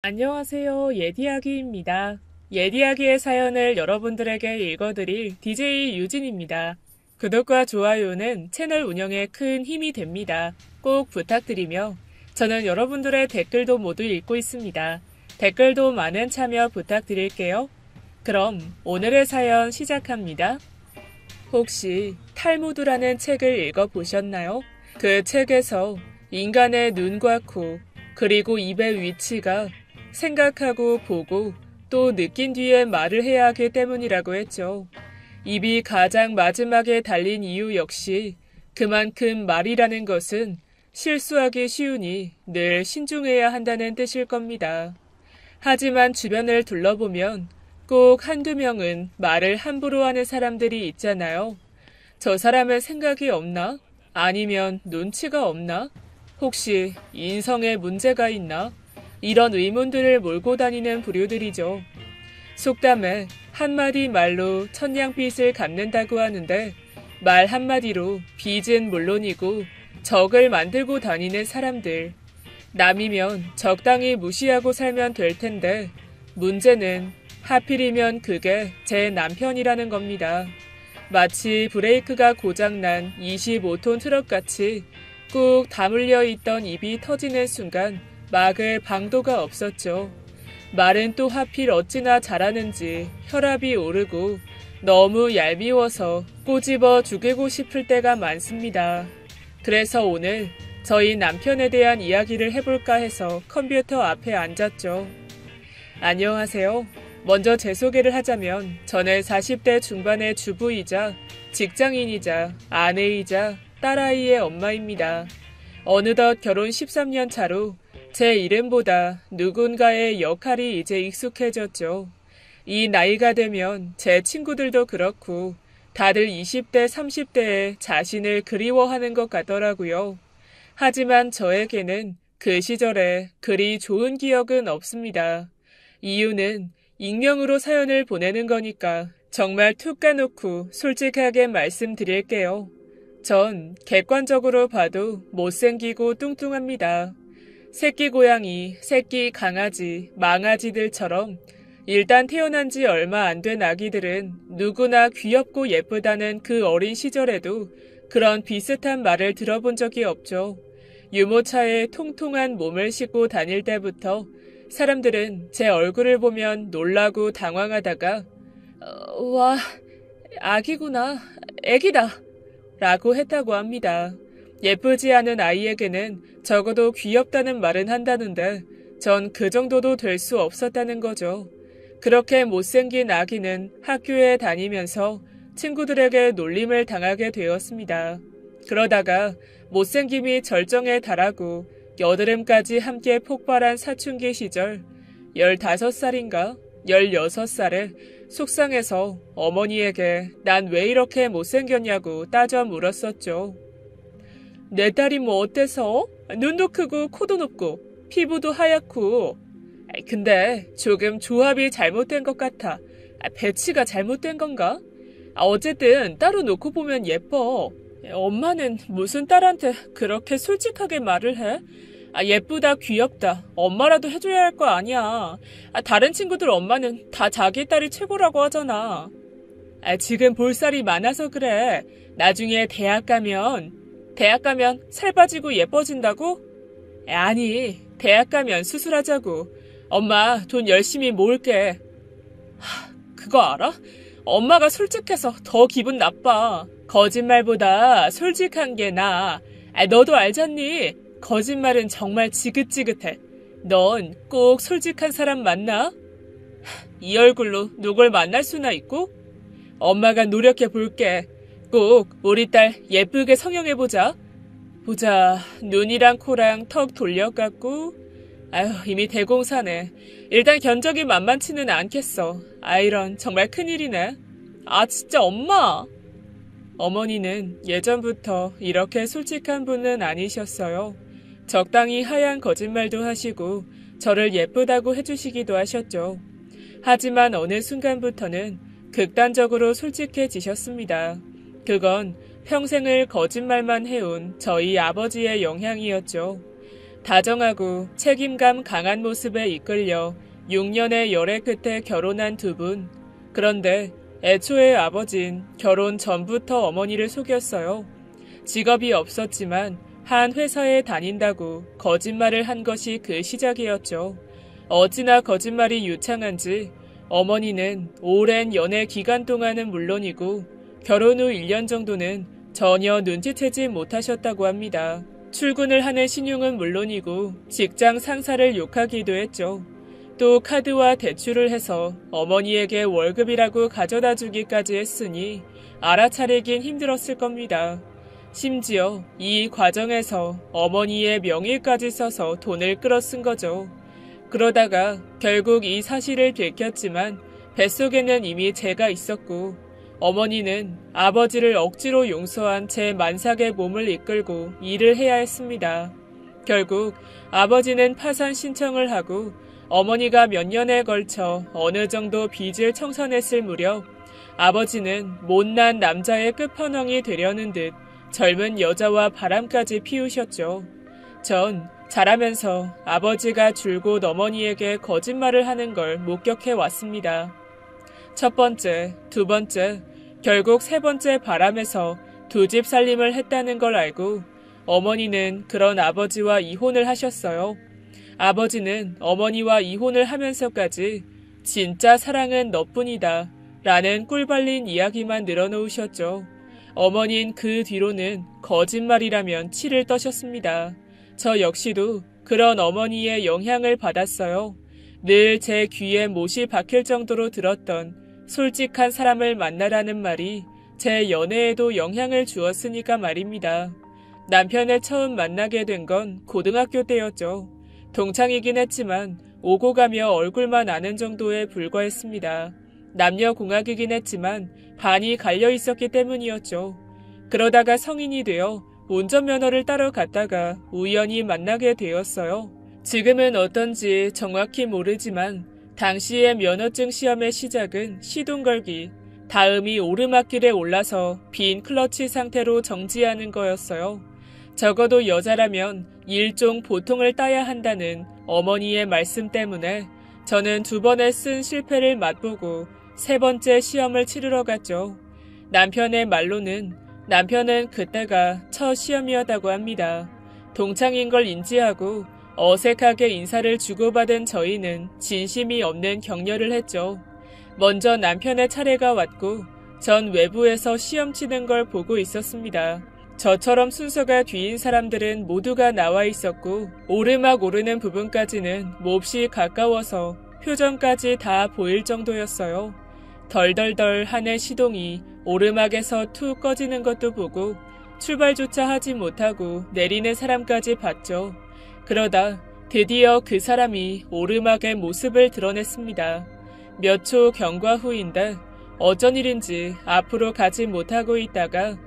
안녕하세요. 예디아기입니다. 예디아기의 사연을 여러분들에게 읽어드릴 DJ 유진입니다. 구독과 좋아요는 채널 운영에 큰 힘이 됩니다. 꼭 부탁드리며 저는 여러분들의 댓글도 모두 읽고 있습니다. 댓글도 많은 참여 부탁드릴게요. 그럼 오늘의 사연 시작합니다. 혹시 탈무드라는 책을 읽어보셨나요? 그 책에서 인간의 눈과 코, 그리고 입의 위치가 생각하고 보고 또 느낀 뒤에 말을 해야 하기 때문이라고 했죠. 입이 가장 마지막에 달린 이유 역시 그만큼 말이라는 것은 실수하기 쉬우니 늘 신중해야 한다는 뜻일 겁니다. 하지만 주변을 둘러보면 꼭 한두 명은 말을 함부로 하는 사람들이 있잖아요. 저 사람은 생각이 없나? 아니면 눈치가 없나? 혹시 인성에 문제가 있나? 이런 의문들을 몰고 다니는 부류들이죠. 속담에 한마디 말로 천냥빚을 갚는다고 하는데 말 한마디로 빚은 물론이고 적을 만들고 다니는 사람들. 남이면 적당히 무시하고 살면 될 텐데 문제는 하필이면 그게 제 남편이라는 겁니다. 마치 브레이크가 고장난 25톤 트럭같이 꾹 다물려 있던 입이 터지는 순간 막을 방도가 없었죠. 말은 또 하필 어찌나 잘하는지 혈압이 오르고 너무 얄미워서 꼬집어 죽이고 싶을 때가 많습니다. 그래서 오늘 저희 남편에 대한 이야기를 해볼까 해서 컴퓨터 앞에 앉았죠. 안녕하세요. 먼저 제 소개를 하자면 저는 40대 중반의 주부이자 직장인이자 아내이자 딸아이의 엄마입니다. 어느덧 결혼 13년 차로 제 이름보다 누군가의 역할이 이제 익숙해졌죠. 이 나이가 되면 제 친구들도 그렇고 다들 20대, 30대에 자신을 그리워하는 것 같더라고요. 하지만 저에게는 그 시절에 그리 좋은 기억은 없습니다. 이유는 익명으로 사연을 보내는 거니까 정말 툭 까놓고 솔직하게 말씀드릴게요. 전 객관적으로 봐도 못생기고 뚱뚱합니다. 새끼 고양이, 새끼 강아지, 망아지들처럼 일단 태어난 지 얼마 안 된 아기들은 누구나 귀엽고 예쁘다는 그 어린 시절에도 그런 비슷한 말을 들어본 적이 없죠. 유모차에 통통한 몸을 싣고 다닐 때부터 사람들은 제 얼굴을 보면 놀라고 당황하다가 와, 아기구나, 애기다 라고 했다고 합니다. 예쁘지 않은 아이에게는 적어도 귀엽다는 말은 한다는데 전 그 정도도 될 수 없었다는 거죠. 그렇게 못생긴 아기는 학교에 다니면서 친구들에게 놀림을 당하게 되었습니다. 그러다가 못생김이 절정에 달하고 여드름까지 함께 폭발한 사춘기 시절 15살인가 16살에 속상해서 어머니에게 난 왜 이렇게 못생겼냐고 따져 물었었죠. 내 딸이 뭐 어때서? 눈도 크고 코도 높고 피부도 하얗고. 근데 조금 조합이 잘못된 것 같아. 배치가 잘못된 건가? 어쨌든 따로 놓고 보면 예뻐. 엄마는 무슨 딸한테 그렇게 솔직하게 말을 해? 예쁘다, 귀엽다. 엄마라도 해줘야 할 거 아니야. 다른 친구들 엄마는 다 자기 딸이 최고라고 하잖아. 지금 볼살이 많아서 그래. 나중에 대학 가면 살 빠지고 예뻐진다고? 아니, 대학 가면 수술하자고. 엄마 돈 열심히 모을게. 그거 알아? 엄마가 솔직해서 더 기분 나빠. 거짓말보다 솔직한 게 나아. 너도 알잖니? 거짓말은 정말 지긋지긋해. 넌 꼭 솔직한 사람 만나? 이 얼굴로 누굴 만날 수나 있고? 엄마가 노력해 볼게. 꼭 우리 딸 예쁘게 성형해보자. 눈이랑 코랑 턱 돌려깎고. 이미 대공사네. 일단 견적이 만만치는 않겠어. 이런 정말 큰일이네. 진짜 엄마. 어머니는 예전부터 이렇게 솔직한 분은 아니셨어요. 적당히 하얀 거짓말도 하시고 저를 예쁘다고 해주시기도 하셨죠. 하지만 어느 순간부터는 극단적으로 솔직해지셨습니다. 그건 평생을 거짓말만 해온 저희 아버지의 영향이었죠. 다정하고 책임감 강한 모습에 이끌려 6년의 열애 끝에 결혼한 두 분. 그런데 애초에 아버진 결혼 전부터 어머니를 속였어요. 직업이 없었지만 한 회사에 다닌다고 거짓말을 한 것이 그 시작이었죠. 어찌나 거짓말이 유창한지 어머니는 오랜 연애 기간 동안은 물론이고 결혼 후 1년 정도는 전혀 눈치채지 못하셨다고 합니다. 출근을 하는 신용은 물론이고 직장 상사를 욕하기도 했죠. 또 카드와 대출을 해서 어머니에게 월급이라고 가져다 주기까지 했으니 알아차리긴 힘들었을 겁니다. 심지어 이 과정에서 어머니의 명의까지 써서 돈을 끌어쓴 거죠. 그러다가 결국 이 사실을 들켰지만 뱃속에는 이미 제가 있었고 어머니는 아버지를 억지로 용서한 제 만삭의 몸을 이끌고 일을 해야 했습니다. 결국 아버지는 파산 신청을 하고 어머니가 몇 년에 걸쳐 어느 정도 빚을 청산했을 무렵 아버지는 못난 남자의 끝판왕이 되려는 듯 젊은 여자와 바람까지 피우셨죠. 전 자라면서 아버지가 줄곧 어머니에게 거짓말을 하는 걸 목격해 왔습니다. 첫 번째, 두 번째, 결국 세 번째 바람에서 두 집 살림을 했다는 걸 알고 어머니는 그런 아버지와 이혼을 하셨어요. 아버지는 어머니와 이혼을 하면서까지 진짜 사랑은 너뿐이다 라는 꿀발린 이야기만 늘어놓으셨죠. 어머닌 그 뒤로는 거짓말이라면 치를 떠셨습니다. 저 역시도 그런 어머니의 영향을 받았어요. 늘 제 귀에 못이 박힐 정도로 들었던 솔직한 사람을 만나라는 말이 제 연애에도 영향을 주었으니까 말입니다. 남편을 처음 만나게 된 건 고등학교 때였죠. 동창이긴 했지만 오고 가며 얼굴만 아는 정도에 불과했습니다. 남녀공학이긴 했지만 반이 갈려 있었기 때문이었죠. 그러다가 성인이 되어 운전면허를 따러 갔다가 우연히 만나게 되었어요. 지금은 어떤지 정확히 모르지만 당시의 면허증 시험의 시작은 시동 걸기, 다음이 오르막길에 올라서 빈 클러치 상태로 정지하는 거였어요. 적어도 여자라면 일종 보통을 따야 한다는 어머니의 말씀 때문에 저는 2번에 쓴 실패를 맛보고 3번째 시험을 치르러 갔죠. 남편의 말로는 남편은 그때가 첫 시험이었다고 합니다. 동창인 걸 인지하고 어색하게 인사를 주고받은 저희는 진심이 없는 격려를 했죠. 먼저 남편의 차례가 왔고 전 외부에서 시험 치는 걸 보고 있었습니다. 저처럼 순서가 뒤인 사람들은 모두가 나와 있었고 오르막 오르는 부분까지는 몹시 가까워서 표정까지 다 보일 정도였어요. 덜덜덜 하는 시동이 오르막에서 툭 꺼지는 것도 보고 출발조차 하지 못하고 내리는 사람까지 봤죠. 그러다 드디어 그 사람이 오르막의 모습을 드러냈습니다. 몇 초 경과 후인데 어쩐 일인지 앞으로 가지 못하고 있다가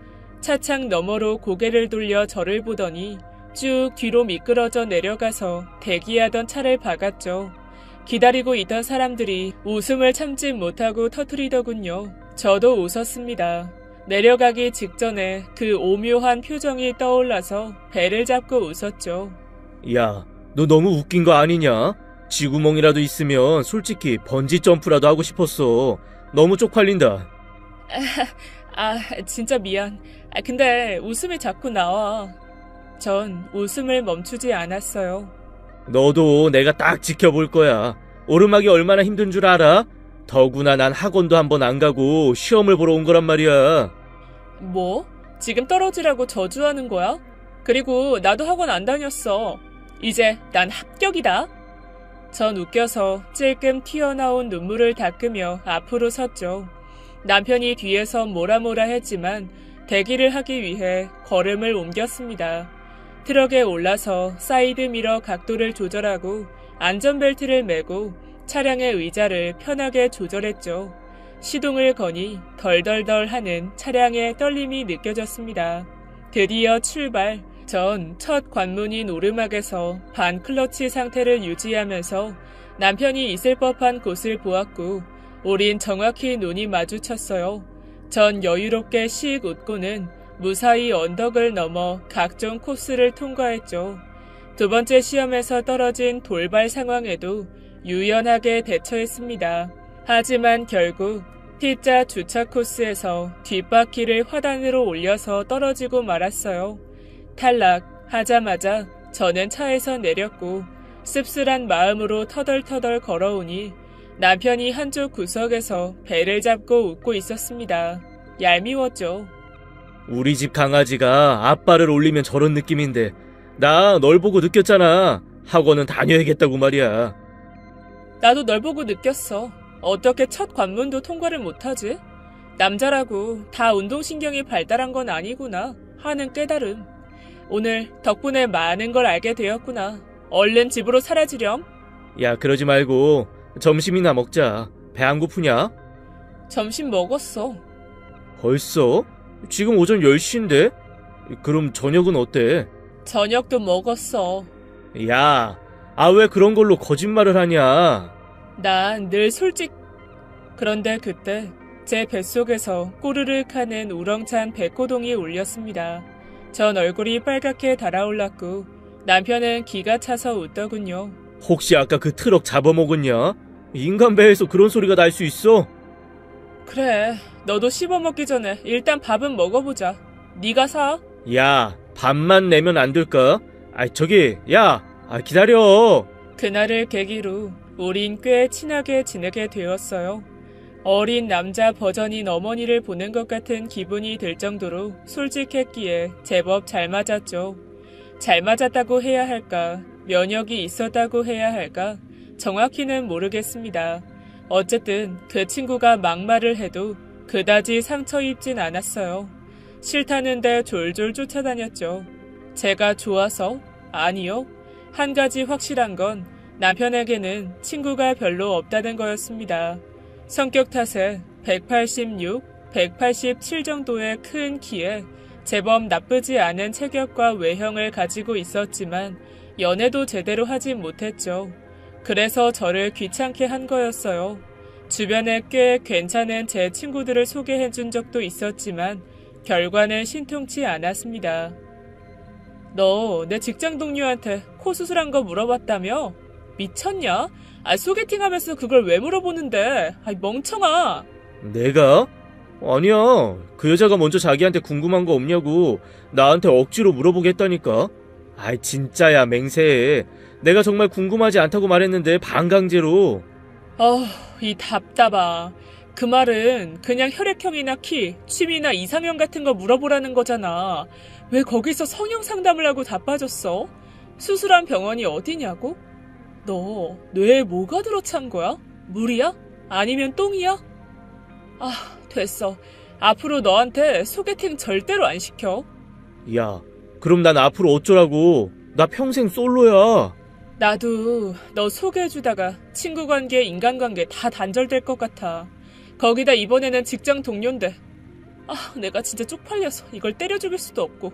차창 너머로 고개를 돌려 저를 보더니 쭉 뒤로 미끄러져 내려가서 대기하던 차를 박았죠. 기다리고 있던 사람들이 웃음을 참지 못하고 터뜨리더군요. 저도 웃었습니다. 내려가기 직전에 그 오묘한 표정이 떠올라서 배를 잡고 웃었죠. 야, 너 너무 웃긴 거 아니냐? 쥐구멍이라도 있으면 솔직히 번지 점프라도 하고 싶었어. 너무 쪽팔린다. 진짜 미안. 근데 웃음이 자꾸 나와. 전 웃음을 멈추지 않았어요. 너도 내가 딱 지켜볼 거야. 오르막이 얼마나 힘든 줄 알아? 더구나 난 학원도 한번 안 가고 시험을 보러 온 거란 말이야. 뭐? 지금 떨어지라고 저주하는 거야? 그리고 나도 학원 안 다녔어. 이제 난 합격이다. 전 웃겨서 찔끔 튀어나온 눈물을 닦으며 앞으로 섰죠. 남편이 뒤에서 뭐라 했지만 대기를 하기 위해 걸음을 옮겼습니다. 트럭에 올라서 사이드미러 각도를 조절하고 안전벨트를 매고 차량의 의자를 편하게 조절했죠. 시동을 거니 덜덜덜 하는 차량의 떨림이 느껴졌습니다. 드디어 출발. 전 첫 관문인 오르막에서 반 클러치 상태를 유지하면서 남편이 있을 법한 곳을 보았고 우린 정확히 눈이 마주쳤어요. 전 여유롭게 씩 웃고는 무사히 언덕을 넘어 각종 코스를 통과했죠. 두 번째 시험에서 떨어진 돌발 상황에도 유연하게 대처했습니다. 하지만 결국 T자 주차 코스에서 뒷바퀴를 화단으로 올려서 떨어지고 말았어요. 탈락하자마자 저는 차에서 내렸고 씁쓸한 마음으로 터덜터덜 걸어오니 남편이 한쪽 구석에서 배를 잡고 웃고 있었습니다. 얄미웠죠. 우리 집 강아지가 아빠를 올리면 저런 느낌인데 나 널 보고 느꼈잖아. 학원은 다녀야겠다고 말이야. 나도 널 보고 느꼈어. 어떻게 첫 관문도 통과를 못하지? 남자라고 다 운동신경이 발달한 건 아니구나 하는 깨달음. 오늘 덕분에 많은 걸 알게 되었구나. 얼른 집으로 사라지렴. 야, 그러지 말고 점심이나 먹자. 배 안 고프냐? 점심 먹었어. 벌써? 지금 오전 10시인데? 그럼 저녁은 어때? 저녁도 먹었어. 야, 왜 그런 걸로 거짓말을 하냐? 난 늘 그런데 그때 제 뱃속에서 꼬르륵 하는 우렁찬 백호동이 울렸습니다. 전 얼굴이 빨갛게 달아올랐고 남편은 기가 차서 웃더군요. 혹시 아까 그 트럭 잡아먹었냐? 인간 배에서 그런 소리가 날 수 있어? 그래, 너도 씹어먹기 전에 일단 밥은 먹어보자. 네가 사. 야, 밥만 내면 안 될까? 야, 기다려. 그날을 계기로 우린 꽤 친하게 지내게 되었어요. 어린 남자 버전인 어머니를 보는 것 같은 기분이 들 정도로 솔직했기에 제법 잘 맞았죠. 잘 맞았다고 해야 할까, 면역이 있었다고 해야 할까, 정확히는 모르겠습니다. 어쨌든 그 친구가 막말을 해도 그다지 상처 입진 않았어요. 싫다는데 졸졸 쫓아다녔죠. 제가 좋아서? 아니요. 한 가지 확실한 건 남편에게는 친구가 별로 없다는 거였습니다. 성격 탓에 186, 187 정도의 큰 키에 제법 나쁘지 않은 체격과 외형을 가지고 있었지만 연애도 제대로 하진 못했죠. 그래서 저를 귀찮게 한 거였어요. 주변에 꽤 괜찮은 제 친구들을 소개해준 적도 있었지만 결과는 신통치 않았습니다. 너 내 직장 동료한테 코 수술한 거 물어봤다며? 미쳤냐? 소개팅하면서 그걸 왜 물어보는데? 멍청아. 내가? 아니야. 그 여자가 먼저 자기한테 궁금한 거 없냐고 나한테 억지로 물어보겠다니까. 진짜야, 맹세해. 내가 정말 궁금하지 않다고 말했는데 반강제로. 이 답답아. 그 말은 그냥 혈액형이나 키, 취미나 이상형 같은 거 물어보라는 거잖아. 왜 거기서 성형 상담을 하고 다 빠졌어? 수술한 병원이 어디냐고? 너 뇌에 뭐가 들어찬 거야? 물이야? 아니면 똥이야? 됐어. 앞으로 너한테 소개팅 절대로 안 시켜. 야, 그럼 난 앞으로 어쩌라고? 나 평생 솔로야. 나도 너 소개해주다가 친구관계, 인간관계 다 단절될 것 같아. 거기다 이번에는 직장 동료인데. 내가 진짜 쪽팔려서 이걸 때려 죽일 수도 없고.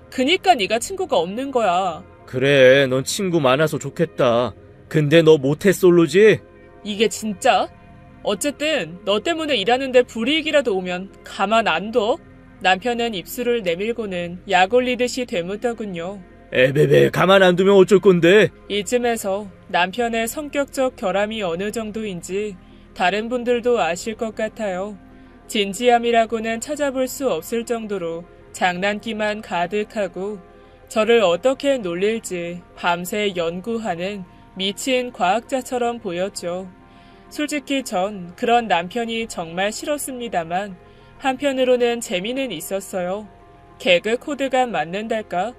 그니까 네가 친구가 없는 거야. 그래, 넌 친구 많아서 좋겠다. 근데 너 모태 솔로지? 이게 진짜? 어쨌든 너 때문에 일하는데 불이익이라도 오면 가만 안 둬? 남편은 입술을 내밀고는 약 올리듯이 되묻더군요. 에베베, 가만 안 두면 어쩔 건데? 이쯤에서 남편의 성격적 결함이 어느 정도인지 다른 분들도 아실 것 같아요. 진지함이라고는 찾아볼 수 없을 정도로 장난기만 가득하고 저를 어떻게 놀릴지 밤새 연구하는 미친 과학자처럼 보였죠. 솔직히 전 그런 남편이 정말 싫었습니다만 한편으로는 재미는 있었어요. 개그 코드가 맞는달까?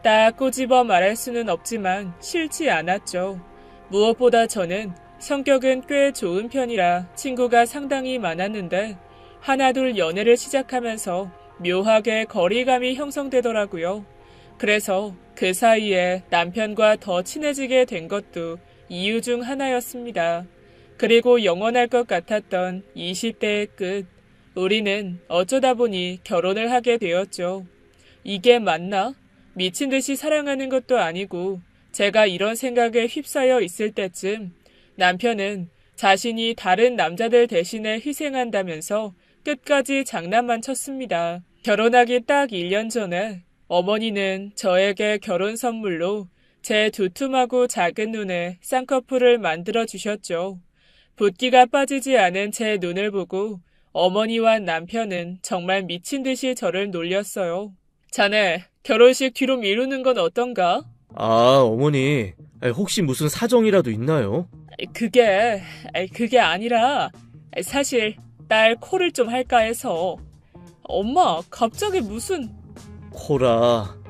딱 꼬집어 말할 수는 없지만 싫지 않았죠. 무엇보다 저는 성격은 꽤 좋은 편이라 친구가 상당히 많았는데 하나둘 연애를 시작하면서 묘하게 거리감이 형성되더라고요. 그래서 그 사이에 남편과 더 친해지게 된 것도 이유 중 하나였습니다. 그리고 영원할 것 같았던 20대의 끝, 우리는 어쩌다 보니 결혼을 하게 되었죠. 이게 맞나? 미친 듯이 사랑하는 것도 아니고 제가 이런 생각에 휩싸여 있을 때쯤 남편은 자신이 다른 남자들 대신에 희생한다면서 끝까지 장난만 쳤습니다. 결혼하기 딱 1년 전에 어머니는 저에게 결혼 선물로 제 두툼하고 작은 눈에 쌍꺼풀을 만들어 주셨죠. 붓기가 빠지지 않은 제 눈을 보고 어머니와 남편은 정말 미친 듯이 저를 놀렸어요. 자네, 결혼식 뒤로 미루는 건 어떤가? 아, 어머니, 혹시 무슨 사정이라도 있나요? 그게 아니라 사실 딸 코를 좀 할까 해서. 엄마, 갑자기 무슨... 코라.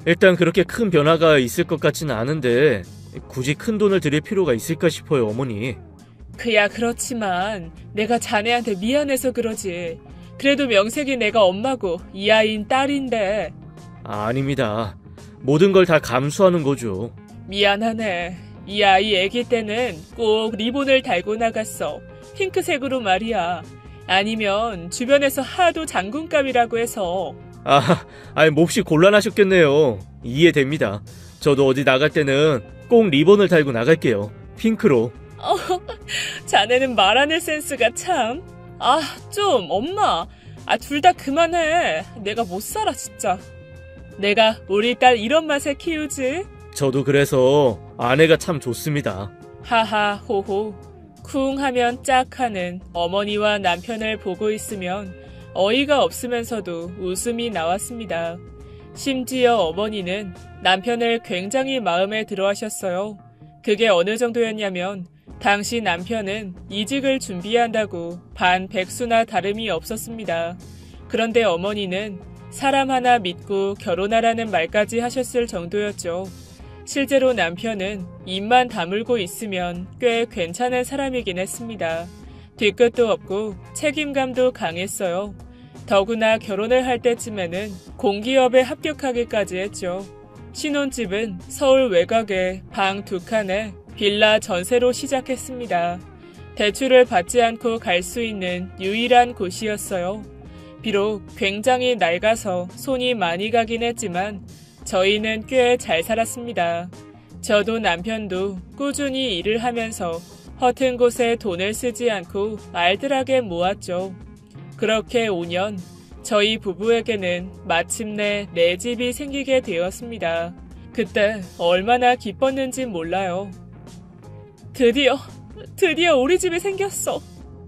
일단 그렇게 큰 변화가 있을 것 같지는 않은데 굳이 큰 돈을 들일 필요가 있을까 싶어요, 어머니. 그야 그렇지만 내가 자네한테 미안해서 그러지. 그래도 명색이 내가 엄마고 이 아이인 딸인데. 아닙니다. 모든 걸 다 감수하는 거죠. 미안하네. 이 아이 애기 때는 꼭 리본을 달고 나갔어. 핑크색으로 말이야. 아니면 주변에서 하도 장군감이라고 해서. 몹시 곤란하셨겠네요. 이해됩니다. 저도 어디 나갈 때는 꼭 리본을 달고 나갈게요. 핑크로. 자네는 말하는 센스가 참. 좀 엄마. 둘 다 그만해. 내가 못 살아 진짜. 내가 우리 딸 이런 맛에 키우지? 저도 그래서 아내가 참 좋습니다. 하하 호호. 쿵 하면 짝 하는 어머니와 남편을 보고 있으면 어이가 없으면서도 웃음이 나왔습니다. 심지어 어머니는 남편을 굉장히 마음에 들어 하셨어요. 그게 어느 정도였냐면 당시 남편은 이직을 준비한다고 반백수나 다름이 없었습니다. 그런데 어머니는 사람 하나 믿고 결혼하라는 말까지 하셨을 정도였죠. 실제로 남편은 입만 다물고 있으면 꽤 괜찮은 사람이긴 했습니다. 뒤끝도 없고 책임감도 강했어요. 더구나 결혼을 할 때쯤에는 공기업에 합격하기까지 했죠. 신혼집은 서울 외곽에 방 2칸에 빌라 전세로 시작했습니다. 대출을 받지 않고 갈 수 있는 유일한 곳이었어요. 비록 굉장히 낡아서 손이 많이 가긴 했지만 저희는 꽤 잘 살았습니다. 저도 남편도 꾸준히 일을 하면서 허튼 곳에 돈을 쓰지 않고 알뜰하게 모았죠. 그렇게 5년, 저희 부부에게는 마침내 내 집이 생기게 되었습니다. 그때 얼마나 기뻤는지 몰라요. 드디어 우리 집이 생겼어.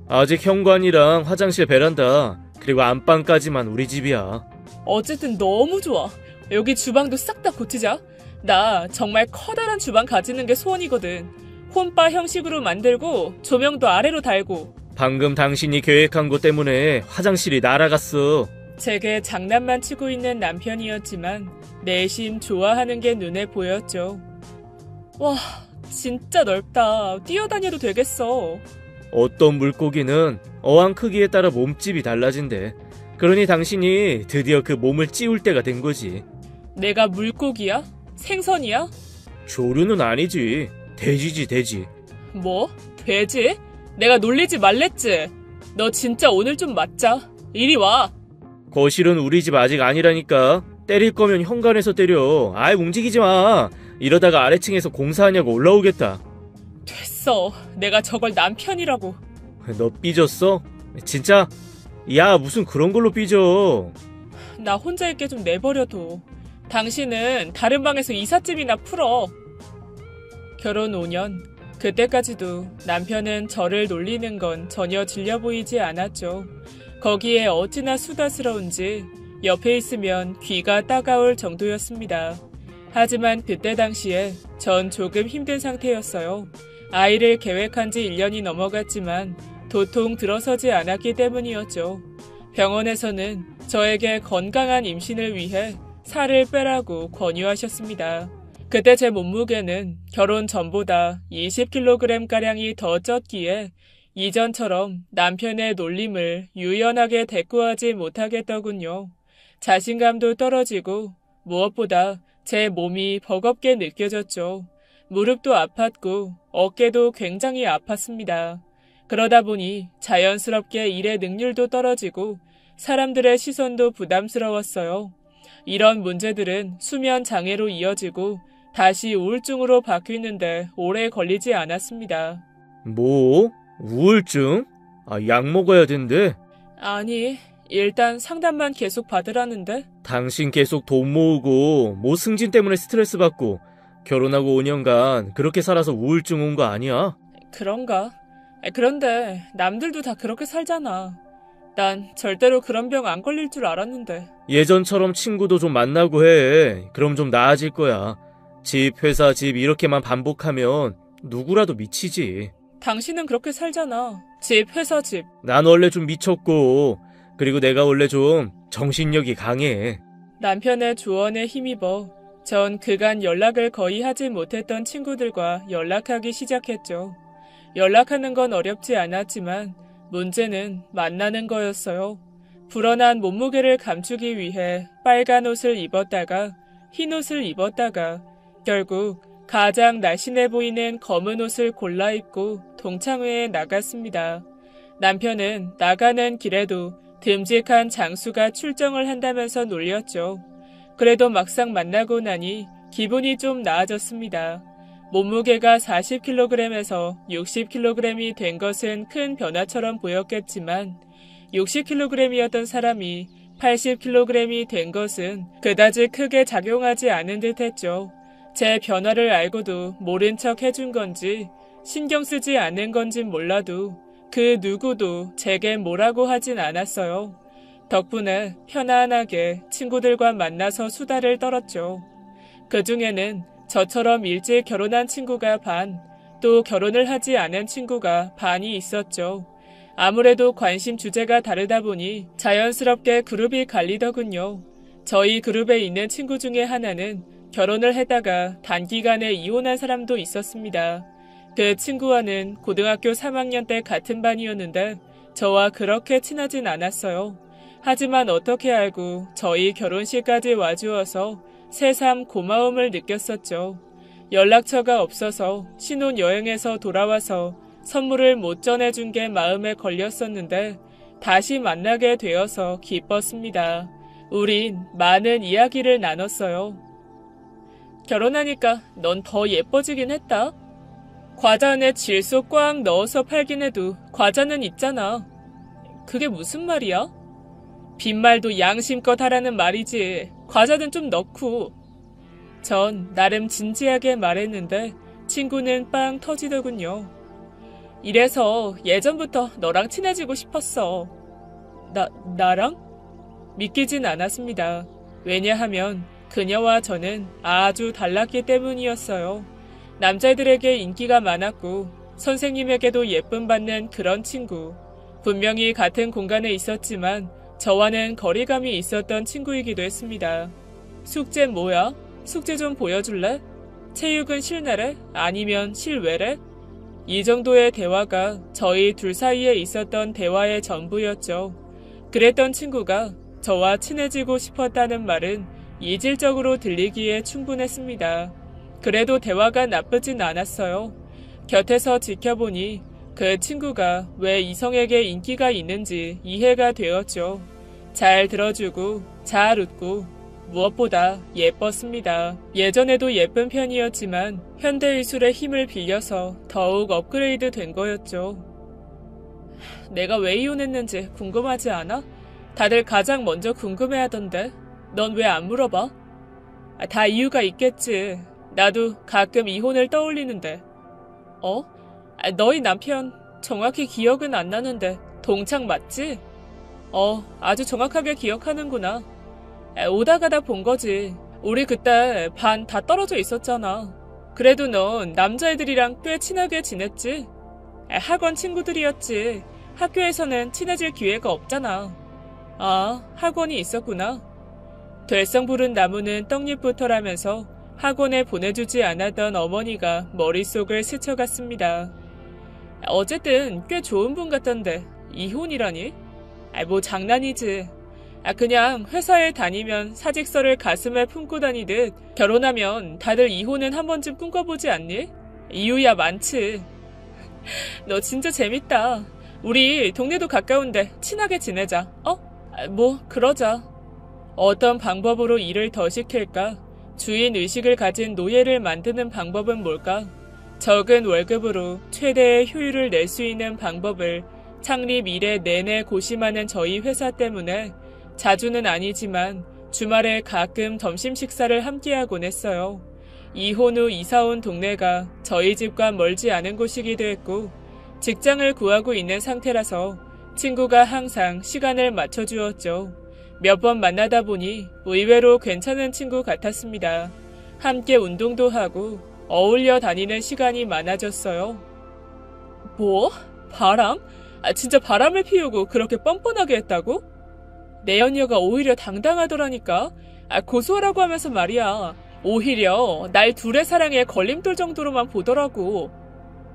아직 현관이랑 화장실 베란다 그리고 안방까지만 우리 집이야. 어쨌든 너무 좋아. 여기 주방도 싹 다 고치자. 나 정말 커다란 주방 가지는 게 소원이거든. 홈바 형식으로 만들고 조명도 아래로 달고. 방금 당신이 계획한 것 때문에 화장실이 날아갔어. 제게 장난만 치고 있는 남편이었지만 내심 좋아하는 게 눈에 보였죠. 와, 진짜 넓다. 뛰어다녀도 되겠어. 어떤 물고기는 어항 크기에 따라 몸집이 달라진대. 그러니 당신이 드디어 그 몸을 찌울 때가 된 거지. 내가 물고기야? 생선이야? 조류는 아니지. 돼지지, 돼지. 뭐? 돼지? 내가 놀리지 말랬지? 너 진짜 오늘 좀 맞자. 이리 와. 거실은 우리 집 아직 아니라니까. 때릴 거면 현관에서 때려. 아이, 움직이지 마. 이러다가 아래층에서 공사하냐고 올라오겠다. 됐어. 내가 저걸 남편이라고. 너 삐졌어? 진짜? 야, 무슨 그런 걸로 삐져. 나 혼자 있게 좀 내버려둬. 당신은 다른 방에서 이삿짐이나 풀어. 결혼 5년. 그때까지도 남편은 저를 놀리는 건 전혀 질려 보이지 않았죠. 거기에 어찌나 수다스러운지 옆에 있으면 귀가 따가울 정도였습니다. 하지만 그때 당시에 전 조금 힘든 상태였어요. 아이를 계획한 지 1년이 넘어갔지만 도통 들어서지 않았기 때문이었죠. 병원에서는 저에게 건강한 임신을 위해 살을 빼라고 권유하셨습니다. 그때 제 몸무게는 결혼 전보다 20kg가량이 더 쪘기에 이전처럼 남편의 놀림을 유연하게 대꾸하지 못하겠더군요. 자신감도 떨어지고 무엇보다 제 몸이 버겁게 느껴졌죠. 무릎도 아팠고 어깨도 굉장히 아팠습니다. 그러다 보니 자연스럽게 일의 능률도 떨어지고 사람들의 시선도 부담스러웠어요. 이런 문제들은 수면 장애로 이어지고 다시 우울증으로 바뀌는데 오래 걸리지 않았습니다. 뭐? 우울증? 약 먹어야 된대? 아니, 일단 상담만 계속 받으라는데? 당신 계속 돈 모으고 승진 때문에 스트레스 받고 결혼하고 5년간 그렇게 살아서 우울증 온 거 아니야? 그런가? 그런데 남들도 다 그렇게 살잖아. 난 절대로 그런 병 안 걸릴 줄 알았는데. 예전처럼 친구도 좀 만나고 해. 그럼 좀 나아질 거야. 집, 회사, 집 이렇게만 반복하면 누구라도 미치지. 당신은 그렇게 살잖아. 집, 회사, 집. 난 원래 좀 미쳤고, 그리고 내가 원래 좀 정신력이 강해. 남편의 조언에 힘입어 전 그간 연락을 거의 하지 못했던 친구들과 연락하기 시작했죠. 연락하는 건 어렵지 않았지만 문제는 만나는 거였어요. 불어난 몸무게를 감추기 위해 빨간 옷을 입었다가 흰 옷을 입었다가 결국 가장 날씬해 보이는 검은 옷을 골라 입고 동창회에 나갔습니다. 남편은 나가는 길에도 듬직한 장수가 출정을 한다면서 놀렸죠. 그래도 막상 만나고 나니 기분이 좀 나아졌습니다. 몸무게가 40kg에서 60kg이 된 것은 큰 변화처럼 보였겠지만 60kg이었던 사람이 80kg이 된 것은 그다지 크게 작용하지 않은 듯 했죠. 제 변화를 알고도 모른 척 해준 건지 신경 쓰지 않은 건진 몰라도 그 누구도 제게 뭐라고 하진 않았어요. 덕분에 편안하게 친구들과 만나서 수다를 떨었죠. 그 중에는 저처럼 일찍 결혼한 친구가 반, 또 결혼을 하지 않은 친구가 반이 있었죠. 아무래도 관심 주제가 다르다 보니 자연스럽게 그룹이 갈리더군요. 저희 그룹에 있는 친구 중에 하나는 결혼을 했다가 단기간에 이혼한 사람도 있었습니다. 그 친구와는 고등학교 3학년 때 같은 반이었는데 저와 그렇게 친하진 않았어요. 하지만 어떻게 알고 저희 결혼식까지 와주어서 새삼 고마움을 느꼈었죠. 연락처가 없어서 신혼여행에서 돌아와서 선물을 못 전해준 게 마음에 걸렸었는데 다시 만나게 되어서 기뻤습니다. 우린 많은 이야기를 나눴어요. 결혼하니까 넌 더 예뻐지긴 했다. 과자 안에 질소 꽉 넣어서 팔긴 해도 과자는 있잖아. 그게 무슨 말이야? 빈말도 양심껏 하라는 말이지. 과자는 좀 넣고. 전 나름 진지하게 말했는데 친구는 빵 터지더군요. 이래서 예전부터 너랑 친해지고 싶었어. 나랑? 믿기진 않았습니다. 왜냐하면 그녀와 저는 아주 달랐기 때문이었어요. 남자들에게 인기가 많았고 선생님에게도 예쁨 받는 그런 친구. 분명히 같은 공간에 있었지만 저와는 거리감이 있었던 친구이기도 했습니다. 숙제 뭐야? 숙제 좀 보여줄래? 체육은 실내래? 아니면 실외래? 이 정도의 대화가 저희 둘 사이에 있었던 대화의 전부였죠. 그랬던 친구가 저와 친해지고 싶었다는 말은 이질적으로 들리기에 충분했습니다. 그래도 대화가 나쁘진 않았어요. 곁에서 지켜보니 그 친구가 왜 이성에게 인기가 있는지 이해가 되었죠. 잘 들어주고 잘 웃고 무엇보다 예뻤습니다. 예전에도 예쁜 편이었지만 현대의술의 힘을 빌려서 더욱 업그레이드 된 거였죠. 내가 왜 이혼했는지 궁금하지 않아? 다들 가장 먼저 궁금해하던데 넌 왜 안 물어봐? 다 이유가 있겠지. 나도 가끔 이혼을 떠올리는데. 너희 남편 정확히 기억은 안 나는데 동창 맞지? 아주 정확하게 기억하는구나. 오다 가다 본 거지. 우리 그때 반 다 떨어져 있었잖아. 그래도 넌 남자애들이랑 꽤 친하게 지냈지? 학원 친구들이었지. 학교에서는 친해질 기회가 없잖아. 아, 학원이 있었구나. 될성 부른 나무는 떡잎부터라면서 학원에 보내주지 않았던 어머니가 머릿속을 스쳐갔습니다. 어쨌든 꽤 좋은 분 같던데 이혼이라니? 뭐 장난이지. 그냥 회사에 다니면 사직서를 가슴에 품고 다니듯 결혼하면 다들 이혼은 한 번쯤 꿈꿔보지 않니? 이유야 많지. 너 진짜 재밌다. 우리 동네도 가까운데 친하게 지내자. 그러자. 어떤 방법으로 일을 더 시킬까? 주인 의식을 가진 노예를 만드는 방법은 뭘까? 적은 월급으로 최대의 효율을 낼 수 있는 방법을 창립 이래 내내 고심하는 저희 회사 때문에 자주는 아니지만 주말에 가끔 점심 식사를 함께하곤 했어요. 이혼 후 이사 온 동네가 저희 집과 멀지 않은 곳이기도 했고 직장을 구하고 있는 상태라서 친구가 항상 시간을 맞춰주었죠. 몇 번 만나다 보니 의외로 괜찮은 친구 같았습니다. 함께 운동도 하고 어울려 다니는 시간이 많아졌어요. 뭐? 바람? 진짜 바람을 피우고 그렇게 뻔뻔하게 했다고? 내 연녀가 오히려 당당하더라니까. 고소하라고 하면서 말이야. 오히려 날 둘의 사랑에 걸림돌 정도로만 보더라고.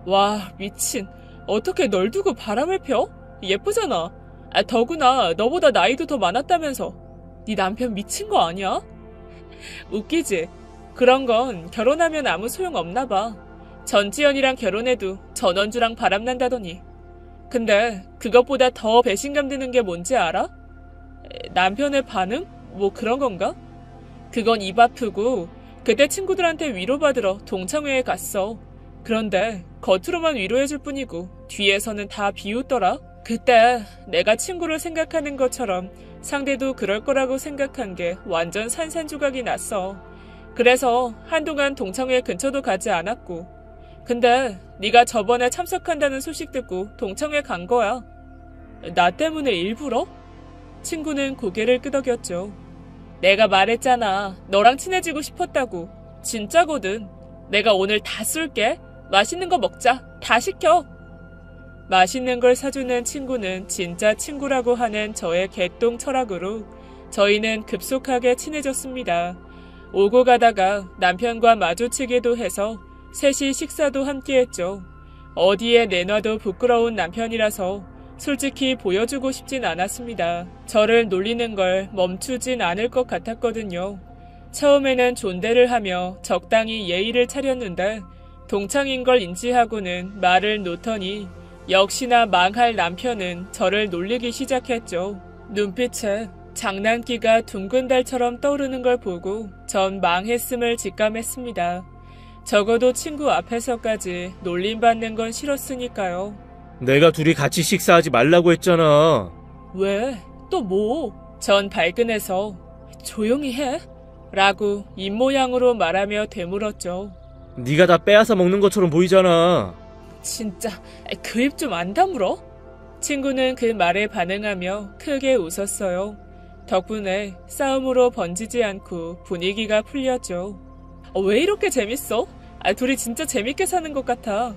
와, 미친. 어떻게 널 두고 바람을 펴? 예쁘잖아. 더구나 너보다 나이도 더 많았다면서. 네 남편 미친 거 아니야? 웃기지? 그런 건 결혼하면 아무 소용 없나 봐. 전지현이랑 결혼해도 전원주랑 바람난다더니. 근데 그것보다 더 배신감 드는 게 뭔지 알아? 남편의 반응? 뭐 그런 건가? 그건 입 아프고 그때 친구들한테 위로받으러 동창회에 갔어. 그런데 겉으로만 위로해줄 뿐이고 뒤에서는 다 비웃더라. 그때 내가 친구를 생각하는 것처럼 상대도 그럴 거라고 생각한 게 완전 산산조각이 났어. 그래서 한동안 동창회 근처도 가지 않았고. 근데 네가 저번에 참석한다는 소식 듣고 동창회 간 거야. 나 때문에 일부러? 친구는 고개를 끄덕였죠. 내가 말했잖아. 너랑 친해지고 싶었다고. 진짜거든. 내가 오늘 다 쏠게. 맛있는 거 먹자. 다 시켜. 맛있는 걸 사주는 친구는 진짜 친구라고 하는 저의 개똥 철학으로 저희는 급속하게 친해졌습니다. 오고 가다가 남편과 마주치기도 해서 셋이 식사도 함께 했죠. 어디에 내놔도 부끄러운 남편이라서 솔직히 보여주고 싶진 않았습니다. 저를 놀리는 걸 멈추진 않을 것 같았거든요. 처음에는 존대를 하며 적당히 예의를 차렸는데 동창인 걸 인지하고는 말을 놓더니 역시나 망할 남편은 저를 놀리기 시작했죠. 눈빛에 장난기가 둥근 달처럼 떠오르는 걸 보고 전 망했음을 직감했습니다. 적어도 친구 앞에서까지 놀림받는 건 싫었으니까요. 내가 둘이 같이 식사하지 말라고 했잖아. 왜? 또 뭐? 전 발끈해서 조용히 해? 라고 입모양으로 말하며 되물었죠. 네가 다 빼앗아 먹는 것처럼 보이잖아. 진짜 그 입 좀 안 다물어? 친구는 그 말에 반응하며 크게 웃었어요. 덕분에 싸움으로 번지지 않고 분위기가 풀렸죠. 왜 이렇게 재밌어? 둘이 진짜 재밌게 사는 것 같아.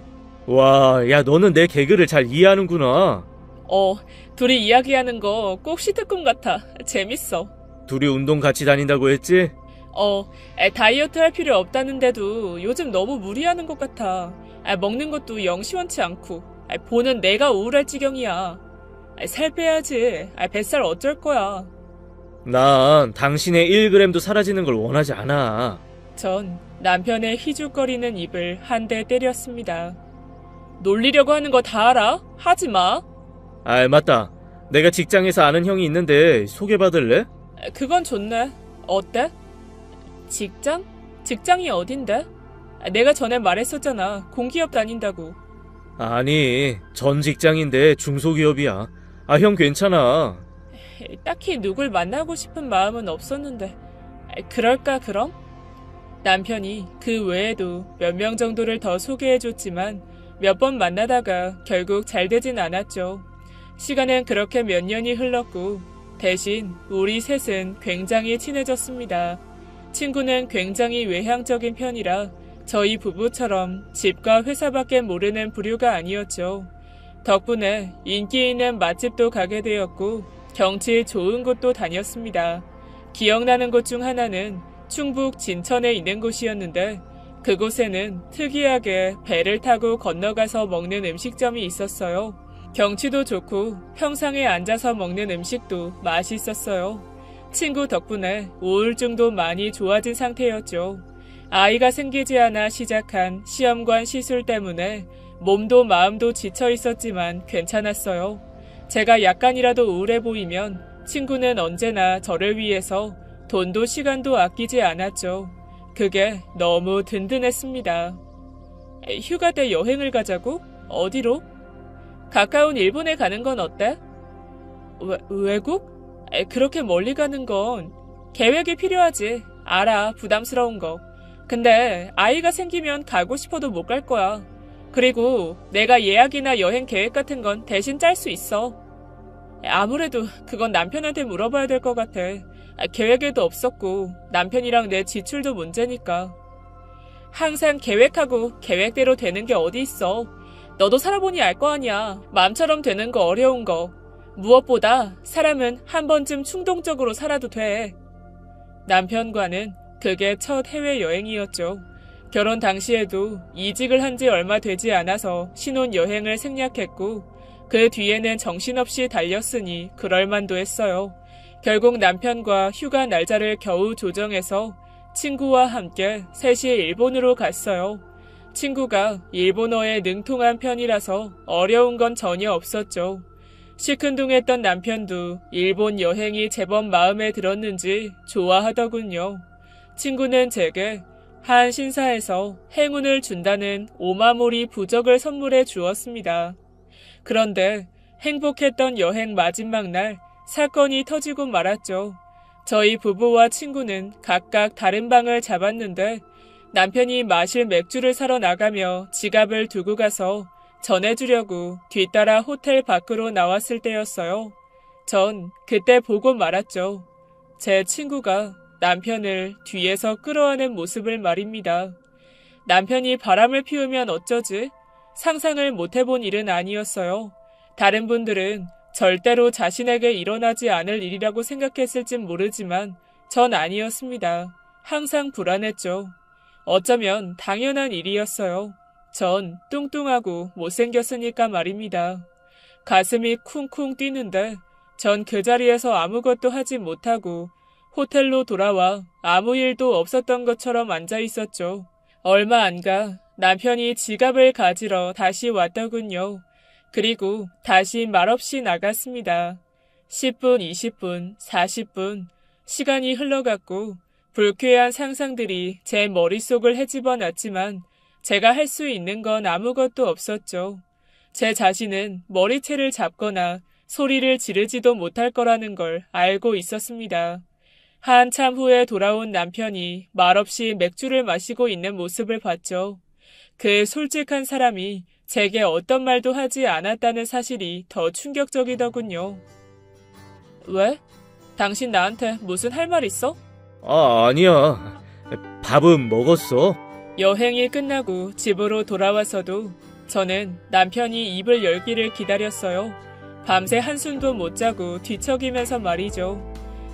와, 야 너는 내 개그를 잘 이해하는구나. 둘이 이야기하는 거 꼭 시트콤 같아. 재밌어. 둘이 운동 같이 다닌다고 했지? 다이어트 할 필요 없다는데도 요즘 너무 무리하는 것 같아. 먹는 것도 영 시원치 않고. 보는 내가 우울할 지경이야. 살 빼야지. 뱃살 어쩔 거야. 난 당신의 1g도 사라지는 걸 원하지 않아. 전 남편의 희죽거리는 입을 한 대 때렸습니다. 놀리려고 하는 거 다 알아? 하지 마. 맞다. 내가 직장에서 아는 형이 있는데 소개받을래? 그건 좋네. 어때? 직장? 직장이 어딘데? 내가 전에 말했었잖아. 공기업 다닌다고. 아니, 전 직장인데 중소기업이야. 형 괜찮아. 딱히 누굴 만나고 싶은 마음은 없었는데. 그럴까 그럼? 남편이 그 외에도 몇 명 정도를 더 소개해줬지만 몇 번 만나다가 결국 잘 되진 않았죠. 시간은 그렇게 몇 년이 흘렀고 대신 우리 셋은 굉장히 친해졌습니다. 친구는 굉장히 외향적인 편이라 저희 부부처럼 집과 회사밖에 모르는 부류가 아니었죠. 덕분에 인기 있는 맛집도 가게 되었고 경치 좋은 곳도 다녔습니다. 기억나는 곳 중 하나는 충북 진천에 있는 곳이었는데 그곳에는 특이하게 배를 타고 건너가서 먹는 음식점이 있었어요. 경치도 좋고 평상에 앉아서 먹는 음식도 맛있었어요. 친구 덕분에 우울증도 많이 좋아진 상태였죠. 아이가 생기지 않아 시작한 시험관 시술 때문에 몸도 마음도 지쳐 있었지만 괜찮았어요. 제가 약간이라도 우울해 보이면 친구는 언제나 저를 위해서 돈도 시간도 아끼지 않았죠. 그게 너무 든든했습니다. 휴가 때 여행을 가자고? 어디로? 가까운 일본에 가는 건 어때? 외국? 그렇게 멀리 가는 건 계획이 필요하지. 알아, 부담스러운 거. 근데 아이가 생기면 가고 싶어도 못 갈 거야. 그리고 내가 예약이나 여행 계획 같은 건 대신 짤 수 있어. 아무래도 그건 남편한테 물어봐야 될 것 같아. 계획에도 없었고 남편이랑 내 지출도 문제니까. 항상 계획하고 계획대로 되는 게 어디 있어. 너도 살아보니 알 거 아니야. 마음처럼 되는 거 어려운 거. 무엇보다 사람은 한 번쯤 충동적으로 살아도 돼. 남편과는 그게 첫 해외여행이었죠. 결혼 당시에도 이직을 한 지 얼마 되지 않아서 신혼여행을 생략했고 그 뒤에는 정신없이 달렸으니 그럴만도 했어요. 결국 남편과 휴가 날짜를 겨우 조정해서 친구와 함께 셋이 일본으로 갔어요. 친구가 일본어에 능통한 편이라서 어려운 건 전혀 없었죠. 시큰둥했던 남편도 일본 여행이 제법 마음에 들었는지 좋아하더군요. 친구는 제게 한 신사에서 행운을 준다는 오마모리 부적을 선물해 주었습니다. 그런데 행복했던 여행 마지막 날 사건이 터지고 말았죠. 저희 부부와 친구는 각각 다른 방을 잡았는데 남편이 마실 맥주를 사러 나가며 지갑을 두고 가서 전해주려고 뒤따라 호텔 밖으로 나왔을 때였어요. 전 그때 보고 말았죠. 제 친구가 남편을 뒤에서 끌어안은 모습을 말입니다. 남편이 바람을 피우면 어쩌지? 상상을 못해본 일은 아니었어요. 다른 분들은 절대로 자신에게 일어나지 않을 일이라고 생각했을진 모르지만 전 아니었습니다. 항상 불안했죠. 어쩌면 당연한 일이었어요. 전 뚱뚱하고 못생겼으니까 말입니다. 가슴이 쿵쿵 뛰는데 전 그 자리에서 아무것도 하지 못하고 호텔로 돌아와 아무 일도 없었던 것처럼 앉아 있었죠. 얼마 안 가 남편이 지갑을 가지러 다시 왔더군요. 그리고 다시 말없이 나갔습니다. 10분, 20분, 40분 시간이 흘러갔고 불쾌한 상상들이 제 머릿속을 헤집어 놨지만 제가 할 수 있는 건 아무것도 없었죠. 제 자신은 머리채를 잡거나 소리를 지르지도 못할 거라는 걸 알고 있었습니다. 한참 후에 돌아온 남편이 말없이 맥주를 마시고 있는 모습을 봤죠. 그 솔직한 사람이 제게 어떤 말도 하지 않았다는 사실이 더 충격적이더군요. 왜? 당신 나한테 무슨 할 말 있어? 아니야. 밥은 먹었어? 여행이 끝나고 집으로 돌아와서도 저는 남편이 입을 열기를 기다렸어요. 밤새 한숨도 못 자고 뒤척이면서 말이죠.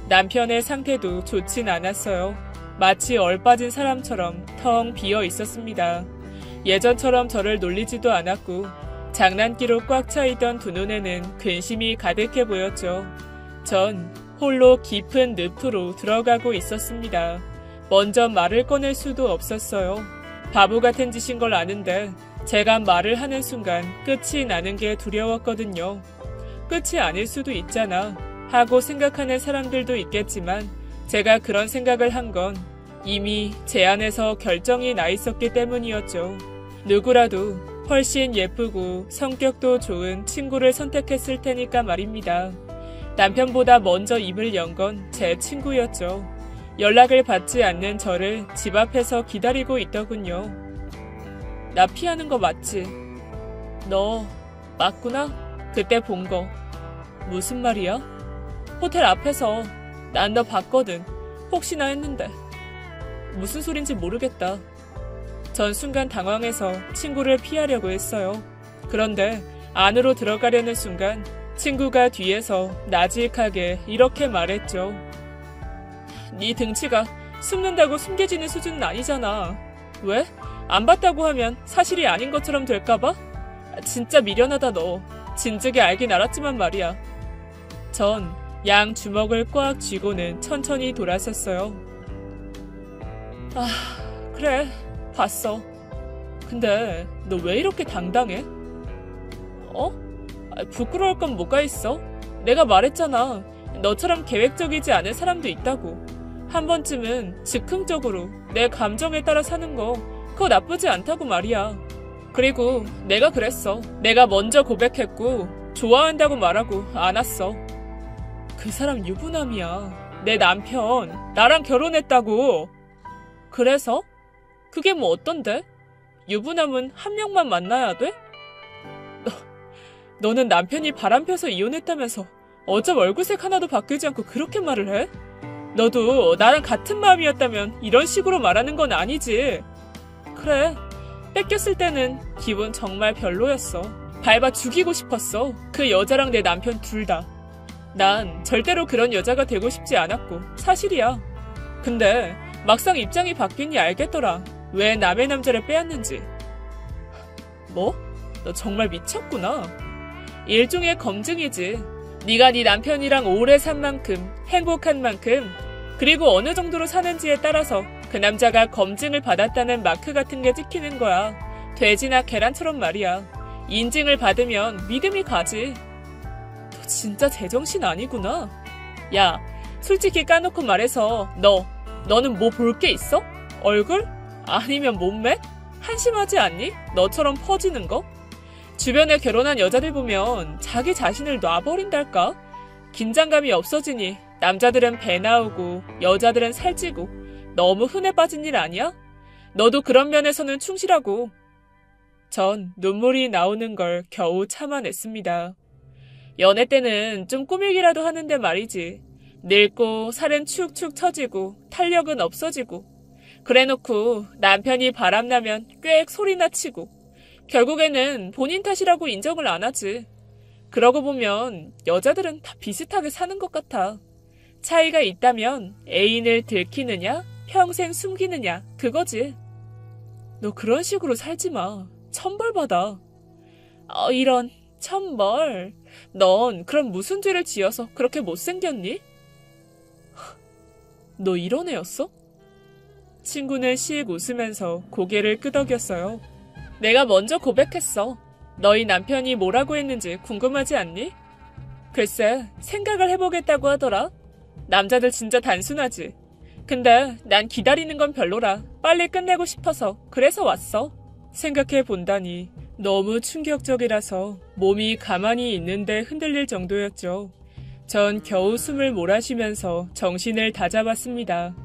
남편의 상태도 좋진 않았어요. 마치 얼빠진 사람처럼 텅 비어 있었습니다. 예전처럼 저를 놀리지도 않았고 장난기로 꽉 차있던 두 눈에는 근심이 가득해 보였죠. 전 홀로 깊은 늪으로 들어가고 있었습니다. 먼저 말을 꺼낼 수도 없었어요. 바보 같은 짓인 걸 아는데 제가 말을 하는 순간 끝이 나는 게 두려웠거든요. 끝이 아닐 수도 있잖아 하고 생각하는 사람들도 있겠지만 제가 그런 생각을 한 건 이미 제 안에서 결정이 나 있었기 때문이었죠. 누구라도 훨씬 예쁘고 성격도 좋은 친구를 선택했을 테니까 말입니다. 남편보다 먼저 입을 연 건 제 친구였죠. 연락을 받지 않는 저를 집 앞에서 기다리고 있더군요. 나 피하는 거 맞지? 너 맞구나? 그때 본 거. 무슨 말이야? 호텔 앞에서 난 너 봤거든. 혹시나 했는데. 무슨 소린지 모르겠다. 전 순간 당황해서 친구를 피하려고 했어요. 그런데 안으로 들어가려는 순간 친구가 뒤에서 나직하게 이렇게 말했죠. 네 등치가 숨는다고 숨겨지는 수준은 아니잖아. 왜? 안 봤다고 하면 사실이 아닌 것처럼 될까봐? 진짜 미련하다 너. 진즉에 알긴 알았지만 말이야. 전 양 주먹을 꽉 쥐고는 천천히 돌아섰어요. 그래. 봤어. 근데 너 왜 이렇게 당당해? 부끄러울 건 뭐가 있어? 내가 말했잖아. 너처럼 계획적이지 않은 사람도 있다고. 한 번쯤은 즉흥적으로 내 감정에 따라 사는 거 그거 나쁘지 않다고 말이야. 그리고 내가 그랬어. 내가 먼저 고백했고 좋아한다고 말하고 안았어. 그 사람 유부남이야. 내 남편. 나랑 결혼했다고. 그래서? 그게 뭐 어떤데? 유부남은 한 명만 만나야 돼? 너는 남편이 바람펴서 이혼했다면서 어쩜 얼굴색 하나도 바뀌지 않고 그렇게 말을 해? 너도 나랑 같은 마음이었다면 이런 식으로 말하는 건 아니지. 그래, 뺏겼을 때는 기분 정말 별로였어. 밟아 죽이고 싶었어. 그 여자랑 내 남편 둘 다. 난 절대로 그런 여자가 되고 싶지 않았고 사실이야. 근데 막상 입장이 바뀌니 알겠더라. 왜 남의 남자를 빼앗는지. 뭐? 너 정말 미쳤구나. 일종의 검증이지. 네가 네 남편이랑 오래 산 만큼, 행복한 만큼, 그리고 어느 정도로 사는지에 따라서 그 남자가 검증을 받았다는 마크 같은 게 찍히는 거야. 돼지나 계란처럼 말이야. 인증을 받으면 믿음이 가지. 너 진짜 제정신 아니구나. 야, 솔직히 까놓고 말해서 너는 뭐 볼 게 있어? 얼굴? 아니면 몸매? 한심하지 않니? 너처럼 퍼지는 거? 주변에 결혼한 여자들 보면 자기 자신을 놔버린달까? 긴장감이 없어지니 남자들은 배 나오고 여자들은 살찌고 너무 흔해 빠진 일 아니야? 너도 그런 면에서는 충실하고. 전 눈물이 나오는 걸 겨우 참아냈습니다. 연애 때는 좀 꾸미기라도 하는데 말이지. 늙고 살은 축축 처지고 탄력은 없어지고 그래놓고 남편이 바람나면 꽥 소리나 치고 결국에는 본인 탓이라고 인정을 안 하지. 그러고 보면 여자들은 다 비슷하게 사는 것 같아. 차이가 있다면 애인을 들키느냐 평생 숨기느냐 그거지. 너 그런 식으로 살지 마. 천벌 받아. 이런 천벌. 넌 그럼 무슨 죄를 지어서 그렇게 못생겼니? 너 이런 애였어? 친구는 씩 웃으면서 고개를 끄덕였어요. 내가 먼저 고백했어. 너희 남편이 뭐라고 했는지 궁금하지 않니? 글쎄, 생각을 해보겠다고 하더라. 남자들 진짜 단순하지. 근데 난 기다리는 건 별로라. 빨리 끝내고 싶어서 그래서 왔어. 생각해본다니 너무 충격적이라서 몸이 가만히 있는데 흔들릴 정도였죠. 전 겨우 숨을 몰아쉬면서 정신을 다잡았습니다.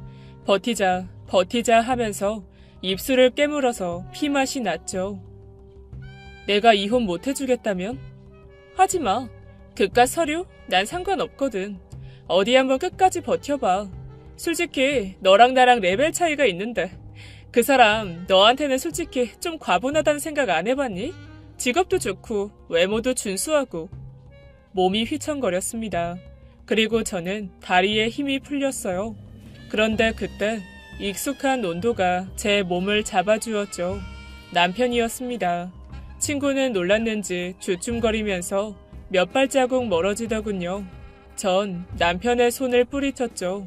버티자 하면서 입술을 깨물어서 피맛이 났죠. 내가 이혼 못 해주겠다면? 하지마. 그깟 서류? 난 상관없거든. 어디 한번 끝까지 버텨봐. 솔직히 너랑 나랑 레벨 차이가 있는데 그 사람 너한테는 솔직히 좀 과분하다는 생각 안 해봤니? 직업도 좋고 외모도 준수하고. 몸이 휘청거렸습니다. 그리고 저는 다리에 힘이 풀렸어요. 그런데 그때 익숙한 온도가 제 몸을 잡아주었죠. 남편이었습니다. 친구는 놀랐는지 주춤거리면서 몇 발자국 멀어지더군요. 전 남편의 손을 뿌리쳤죠.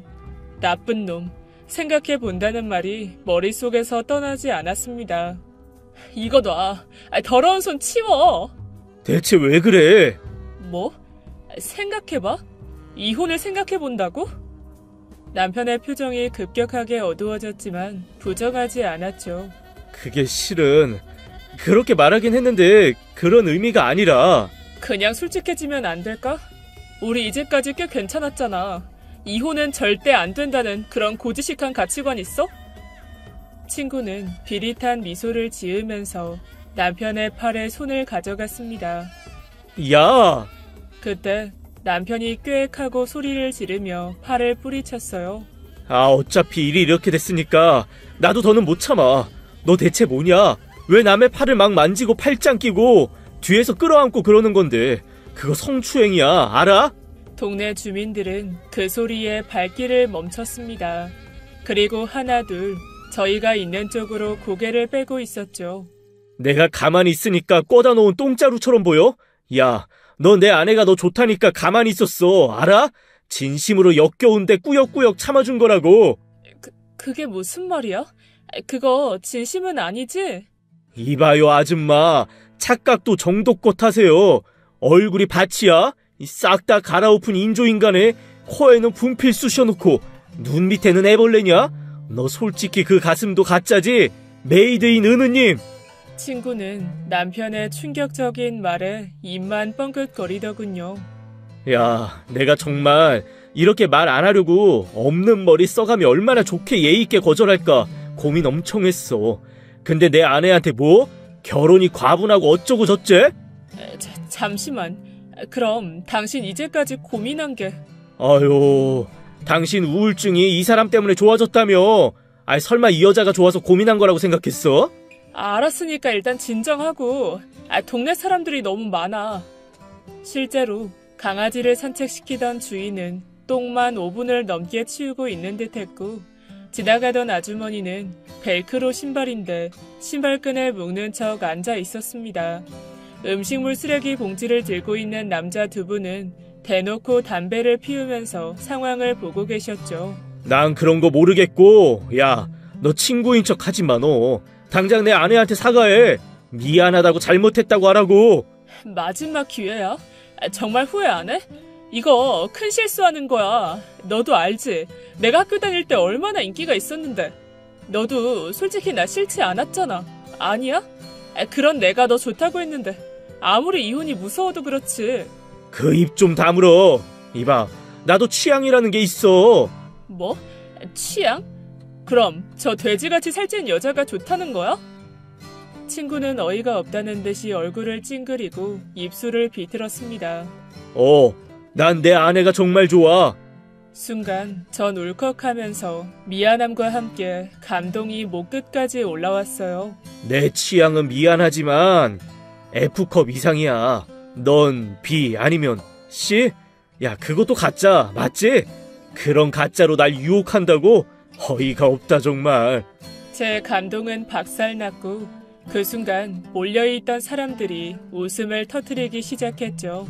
나쁜 놈. 생각해본다는 말이 머릿속에서 떠나지 않았습니다. 이거 놔. 더러운 손 치워. 대체 왜 그래? 뭐? 생각해봐? 이혼을 생각해본다고? 남편의 표정이 급격하게 어두워졌지만 부정하지 않았죠. 그게 실은 그렇게 말하긴 했는데 그런 의미가 아니라. 그냥 솔직해지면 안 될까? 우리 이제까지 꽤 괜찮았잖아. 이혼은 절대 안 된다는 그런 고지식한 가치관 있어? 친구는 비릿한 미소를 지으면서 남편의 팔에 손을 가져갔습니다. 야! 그때 남편이 꾀액하고 소리를 지르며 팔을 뿌리쳤어요. 어차피 일이 이렇게 됐으니까 나도 더는 못 참아. 너 대체 뭐냐? 왜 남의 팔을 막 만지고 팔짱 끼고 뒤에서 끌어안고 그러는 건데 그거 성추행이야, 알아? 동네 주민들은 그 소리에 발길을 멈췄습니다. 그리고 하나 둘 저희가 있는 쪽으로 고개를 빼고 있었죠. 내가 가만히 있으니까 꿔다 놓은 똥자루처럼 보여? 야, 너 내 아내가 너 좋다니까 가만히 있었어, 알아? 진심으로 역겨운데 꾸역꾸역 참아준 거라고. 그게 무슨 말이야? 그거 진심은 아니지? 이봐요 아줌마, 착각도 정도껏 하세요. 얼굴이 밭이야? 싹 다 갈아엎은 인조인간에 코에는 분필 쑤셔놓고 눈 밑에는 애벌레냐? 너 솔직히 그 가슴도 가짜지? 메이드인 은우님. 친구는 남편의 충격적인 말에 입만 뻥긋거리더군요. 야, 내가 정말 이렇게 말 안 하려고 없는 머리 써가며 얼마나 좋게 예의 있게 거절할까 고민 엄청 했어. 근데 내 아내한테 뭐? 결혼이 과분하고 어쩌고 저째? 잠시만. 그럼 당신 이제까지 고민한 게... 아유, 당신 우울증이 이 사람 때문에 좋아졌다며. 아이, 설마 이 여자가 좋아서 고민한 거라고 생각했어? 알았으니까 일단 진정하고. 동네 사람들이 너무 많아. 실제로 강아지를 산책시키던 주인은 똥만 5분을 넘게 치우고 있는 듯 했고, 지나가던 아주머니는 벨크로 신발인데 신발끈을 묶는 척 앉아 있었습니다. 음식물 쓰레기 봉지를 들고 있는 남자 두 분은 대놓고 담배를 피우면서 상황을 보고 계셨죠. 난 그런 거 모르겠고, 야, 너 친구인 척 하지 마, 너. 당장 내 아내한테 사과해. 미안하다고 잘못했다고 하라고. 마지막 기회야? 정말 후회 안 해? 이거 큰 실수하는 거야. 너도 알지? 내가 학교 다닐 때 얼마나 인기가 있었는데. 너도 솔직히 나 싫지 않았잖아. 아니야? 그런 내가 너 좋다고 했는데 아무리 이혼이 무서워도 그렇지. 그 입 좀 다물어. 이봐, 나도 취향이라는 게 있어. 뭐? 취향? 그럼 저 돼지같이 살찐 여자가 좋다는 거야? 친구는 어이가 없다는 듯이 얼굴을 찡그리고 입술을 비틀었습니다. 난 내 아내가 정말 좋아. 순간 전 울컥하면서 미안함과 함께 감동이 목 끝까지 올라왔어요. 내 취향은 미안하지만 F컵 이상이야. 넌 B 아니면 C? 야, 그것도 가짜 맞지? 그런 가짜로 날 유혹한다고? 어이가 없다 정말. 제 감동은 박살났고 그 순간 몰려있던 사람들이 웃음을 터뜨리기 시작했죠.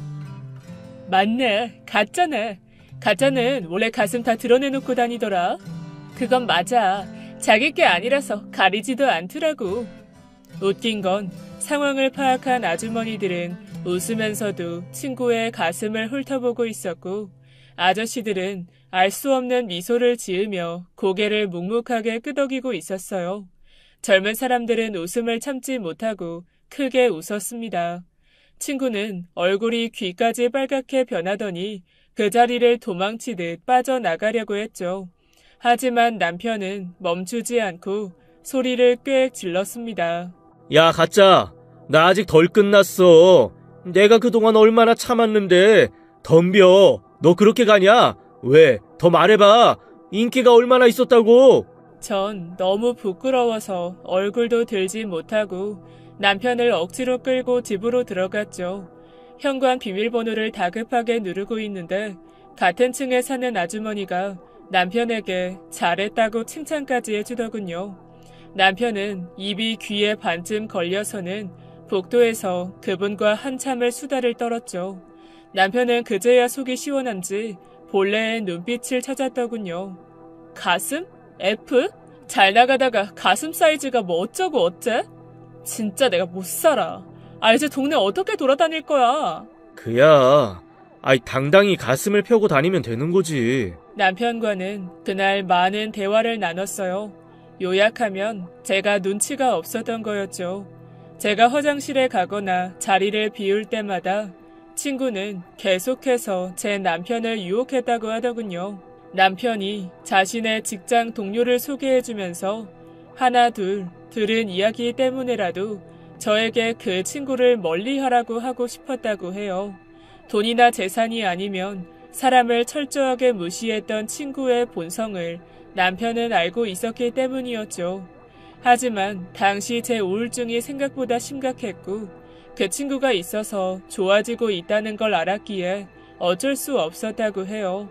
맞네, 가짜네. 가짜는 원래 가슴 다 드러내놓고 다니더라. 그건 맞아. 자기 게 아니라서 가리지도 않더라고. 웃긴 건 상황을 파악한 아주머니들은 웃으면서도 친구의 가슴을 훑어보고 있었고, 아저씨들은 알 수 없는 미소를 지으며 고개를 묵묵하게 끄덕이고 있었어요. 젊은 사람들은 웃음을 참지 못하고 크게 웃었습니다. 친구는 얼굴이 귀까지 빨갛게 변하더니 그 자리를 도망치듯 빠져나가려고 했죠. 하지만 남편은 멈추지 않고 소리를 꽤 질렀습니다. 야, 가짜. 나 아직 덜 끝났어. 내가 그동안 얼마나 참았는데. 덤벼. 너 그렇게 가냐? 왜? 더 말해봐. 인기가 얼마나 있었다고. 전 너무 부끄러워서 얼굴도 들지 못하고 남편을 억지로 끌고 집으로 들어갔죠. 현관 비밀번호를 다급하게 누르고 있는데 같은 층에 사는 아주머니가 남편에게 잘했다고 칭찬까지 해주더군요. 남편은 입이 귀에 반쯤 걸려서는 복도에서 그분과 한참을 수다를 떨었죠. 남편은 그제야 속이 시원한지 본래의 눈빛을 찾았더군요. 가슴? F? 잘 나가다가 가슴 사이즈가 뭐 어쩌고 어째? 진짜 내가 못 살아. 이제 동네 어떻게 돌아다닐 거야? 그야. 당당히 가슴을 펴고 다니면 되는 거지. 남편과는 그날 많은 대화를 나눴어요. 요약하면 제가 눈치가 없었던 거였죠. 제가 화장실에 가거나 자리를 비울 때마다 친구는 계속해서 제 남편을 유혹했다고 하더군요. 남편이 자신의 직장 동료를 소개해주면서 하나 둘 들은 이야기 때문에라도 저에게 그 친구를 멀리하라고 하고 싶었다고 해요. 돈이나 재산이 아니면 사람을 철저하게 무시했던 친구의 본성을 남편은 알고 있었기 때문이었죠. 하지만 당시 제 우울증이 생각보다 심각했고 그 친구가 있어서 좋아지고 있다는 걸 알았기에 어쩔 수 없었다고 해요.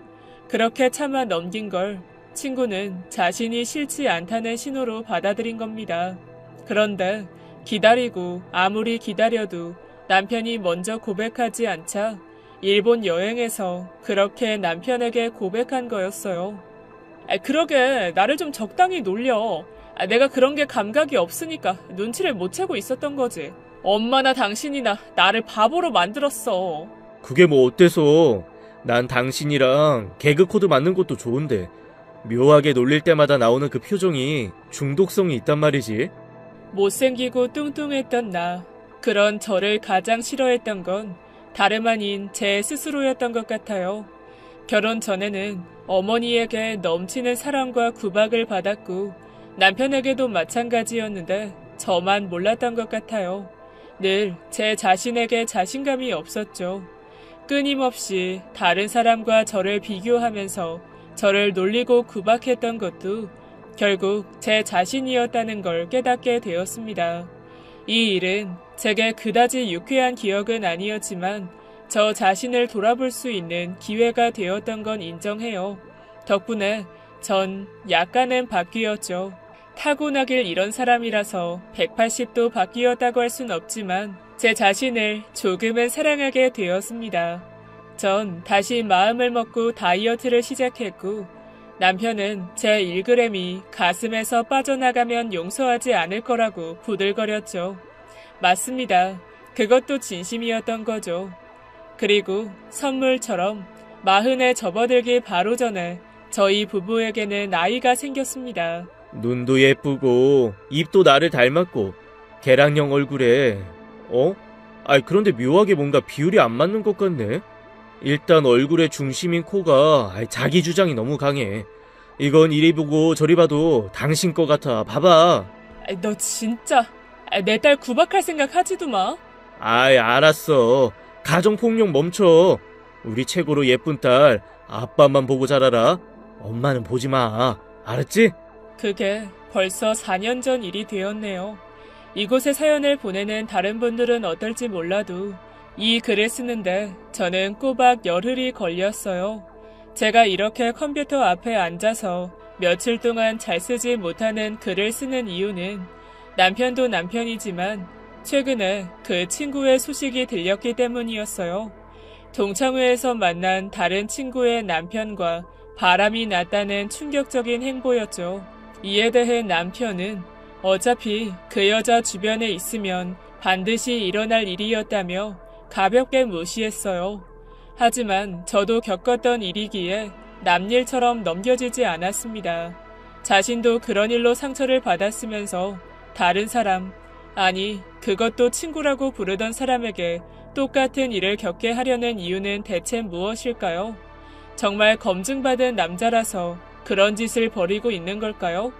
그렇게 참아 넘긴 걸 친구는 자신이 싫지 않다는 신호로 받아들인 겁니다. 그런데 기다리고 아무리 기다려도 남편이 먼저 고백하지 않자 일본 여행에서 그렇게 남편에게 고백한 거였어요. 그러게 나를 좀 적당히 놀려. 내가 그런 게 감각이 없으니까 눈치를 못 채고 있었던 거지. 엄마나 당신이나 나를 바보로 만들었어. 그게 뭐 어때서. 난 당신이랑 개그 코드 맞는 것도 좋은데 묘하게 놀릴 때마다 나오는 그 표정이 중독성이 있단 말이지. 못생기고 뚱뚱했던 나. 그런 저를 가장 싫어했던 건 다름 아닌 제 스스로였던 것 같아요. 결혼 전에는 어머니에게 넘치는 사랑과 구박을 받았고 남편에게도 마찬가지였는데 저만 몰랐던 것 같아요. 늘 제 자신에게 자신감이 없었죠. 끊임없이 다른 사람과 저를 비교하면서 저를 놀리고 구박했던 것도 결국 제 자신이었다는 걸 깨닫게 되었습니다. 이 일은 제게 그다지 유쾌한 기억은 아니었지만 저 자신을 돌아볼 수 있는 기회가 되었던 건 인정해요. 덕분에 전 약간은 바뀌었죠. 타고나길 이런 사람이라서 180도 바뀌었다고 할 순 없지만 제 자신을 조금은 사랑하게 되었습니다. 전 다시 마음을 먹고 다이어트를 시작했고 남편은 제 1g이 가슴에서 빠져나가면 용서하지 않을 거라고 부들거렸죠. 맞습니다. 그것도 진심이었던 거죠. 그리고 선물처럼 40에 접어들기 바로 전에 저희 부부에게는 아이가 생겼습니다. 눈도 예쁘고 입도 나를 닮았고 개랑형 얼굴에 그런데 묘하게 뭔가 비율이 안 맞는 것 같네. 일단 얼굴의 중심인 코가 자기 주장이 너무 강해. 이건 이리 보고 저리 봐도 당신 거 같아. 봐봐. 너 진짜 내 딸 구박할 생각 하지도 마. 알았어. 가정폭력 멈춰. 우리 최고로 예쁜 딸 아빠만 보고 자라라. 엄마는 보지 마. 알았지? 그게 벌써 4년 전 일이 되었네요. 이곳에 사연을 보내는 다른 분들은 어떨지 몰라도 이 글을 쓰는데 저는 꼬박 열흘이 걸렸어요. 제가 이렇게 컴퓨터 앞에 앉아서 며칠 동안 잘 쓰지 못하는 글을 쓰는 이유는 남편도 남편이지만 최근에 그 친구의 소식이 들렸기 때문이었어요. 동창회에서 만난 다른 친구의 남편과 바람이 났다는 충격적인 행보였죠. 이에 대해 남편은 어차피 그 여자 주변에 있으면 반드시 일어날 일이었다며 가볍게 무시했어요. 하지만 저도 겪었던 일이기에 남일처럼 넘겨지지 않았습니다. 자신도 그런 일로 상처를 받았으면서 다른 사람, 아니 그것도 친구라고 부르던 사람에게 똑같은 일을 겪게 하려는 이유는 대체 무엇일까요? 정말 검증받은 남자라서 그런 짓을 벌이고 있는 걸까요?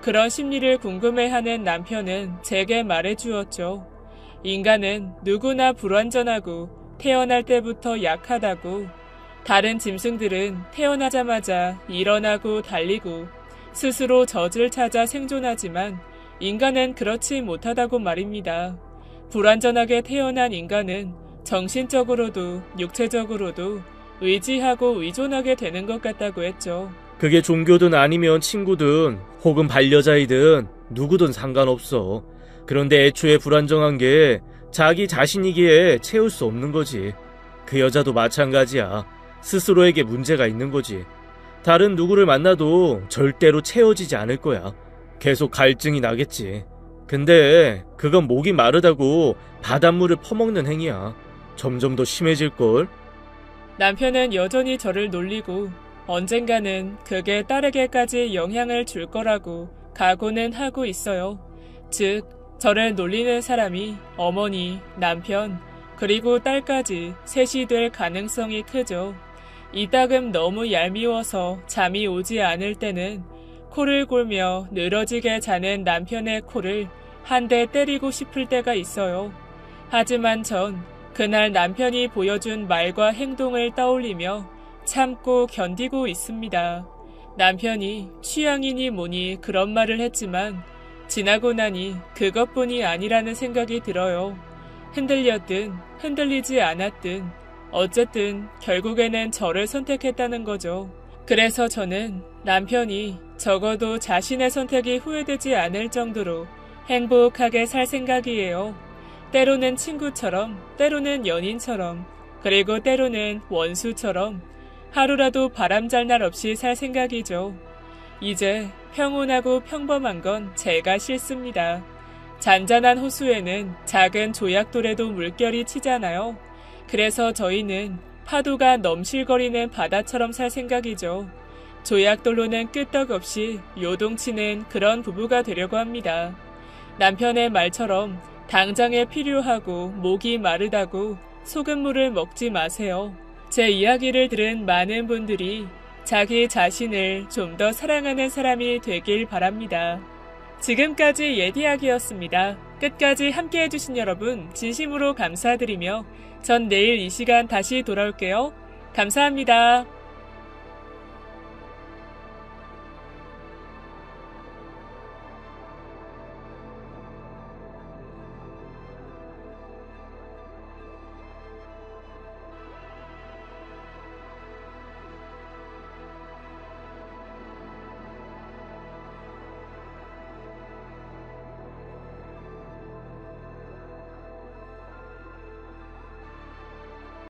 그런 심리를 궁금해하는 남편은 제게 말해주었죠. 인간은 누구나 불완전하고 태어날 때부터 약하다고. 다른 짐승들은 태어나자마자 일어나고 달리고 스스로 젖을 찾아 생존하지만 인간은 그렇지 못하다고 말입니다. 불완전하게 태어난 인간은 정신적으로도 육체적으로도 의지하고 의존하게 되는 것 같다고 했죠. 그게 종교든 아니면 친구든 혹은 반려자이든 누구든 상관없어. 그런데 애초에 불안정한 게 자기 자신이기에 채울 수 없는 거지. 그 여자도 마찬가지야. 스스로에게 문제가 있는 거지. 다른 누구를 만나도 절대로 채워지지 않을 거야. 계속 갈증이 나겠지. 근데 그건 목이 마르다고 바닷물을 퍼먹는 행위야. 점점 더 심해질걸? 남편은 여전히 저를 놀리고 언젠가는 그게 딸에게까지 영향을 줄 거라고 각오는 하고 있어요. 즉, 저를 놀리는 사람이 어머니, 남편, 그리고 딸까지 셋이 될 가능성이 크죠. 이따금 너무 얄미워서 잠이 오지 않을 때는 코를 골며 늘어지게 자는 남편의 코를 한 대 때리고 싶을 때가 있어요. 하지만 전 그날 남편이 보여준 말과 행동을 떠올리며 참고 견디고 있습니다. 남편이 취향이니 뭐니 그런 말을 했지만 지나고 나니 그것뿐이 아니라는 생각이 들어요. 흔들렸든 흔들리지 않았든 어쨌든 결국에는 저를 선택했다는 거죠. 그래서 저는 남편이 적어도 자신의 선택이 후회되지 않을 정도로 행복하게 살 생각이에요. 때로는 친구처럼, 때로는 연인처럼, 그리고 때로는 원수처럼 하루라도 바람잘 날 없이 살 생각이죠. 이제 평온하고 평범한 건 제가 싫습니다. 잔잔한 호수에는 작은 조약돌에도 물결이 치잖아요. 그래서 저희는 파도가 넘실거리는 바다처럼 살 생각이죠. 조약돌로는 끄떡없이 요동치는 그런 부부가 되려고 합니다. 남편의 말처럼 당장에 필요하고 목이 마르다고 소금물을 먹지 마세요. 제 이야기를 들은 많은 분들이 자기 자신을 좀 더 사랑하는 사람이 되길 바랍니다. 지금까지 예디야기였습니다. 끝까지 함께해주신 여러분 진심으로 감사드리며 전 내일 이 시간 다시 돌아올게요. 감사합니다.